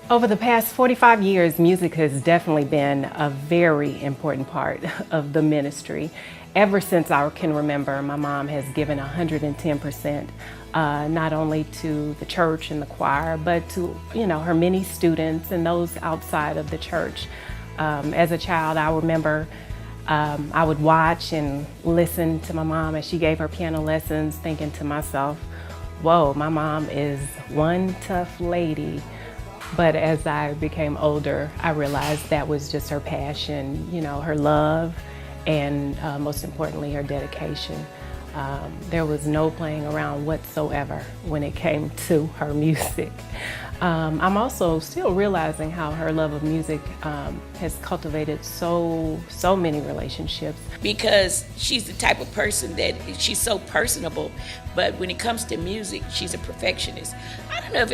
Over the past 45 years, music has definitely been a very important part of the ministry. Ever since I can remember, my mom has given 110%, not only to the church and the choir, but to her many students and those outside of the church. As a child, I remember I would watch and listen to my mom as she gave her piano lessons, thinking to myself, whoa, my mom is one tough lady. But as I became older, I realized that was just her passion, her love, and most importantly, her dedication. There was no playing around whatsoever when it came to her music. I'm also still realizing how her love of music has cultivated so many relationships. Because she's the type of person that she's so personable, but when it comes to music, she's a perfectionist. I don't know if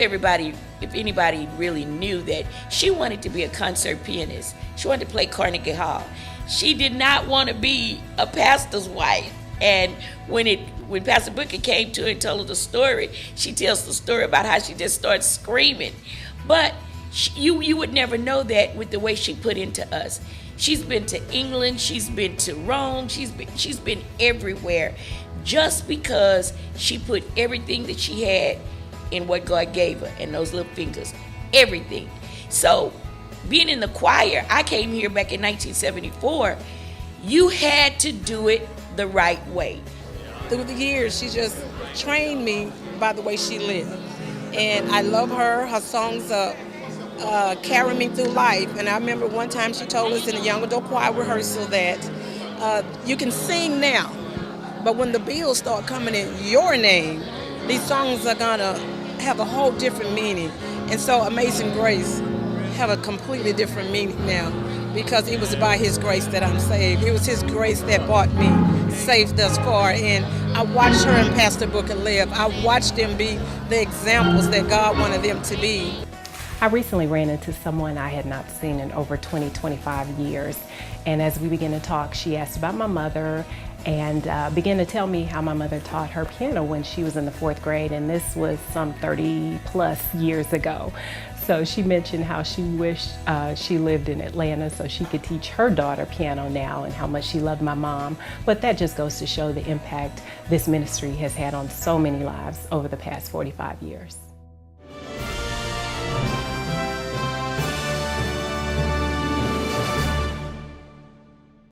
anybody really knew that she wanted to be a concert pianist. She wanted to play Carnegie Hall. She did not want to be a pastor's wife. And when Pastor Booker came to her and told her the story, she tells the story about how she just started screaming. But you would never know that with the way she put into us. She's been to England, she's been to Rome, she's been everywhere, just because she put everything that she had in what God gave her, and those little fingers, everything. So being in the choir, I came here back in 1974. You had to do it the right way. Through the years, she just trained me by the way she lived. And I love her. Her songs carry me through life. And I remember one time she told us in a young adult choir rehearsal that you can sing now, but when the bills start coming in your name, these songs are gonna have a whole different meaning. And so Amazing Grace have a completely different meaning now, because it was by His grace that I'm saved. It was His grace that brought me safe thus far. And I watched her and Pastor Booker live. I watched them be the examples that God wanted them to be. I recently ran into someone I had not seen in over 25 years. And as we began to talk, she asked about my mother and began to tell me how my mother taught her piano when she was in the 4th grade. And this was some 30 plus years ago. So she mentioned how she wished she lived in Atlanta so she could teach her daughter piano now, and how much she loved my mom. But that just goes to show the impact this ministry has had on so many lives over the past 45 years.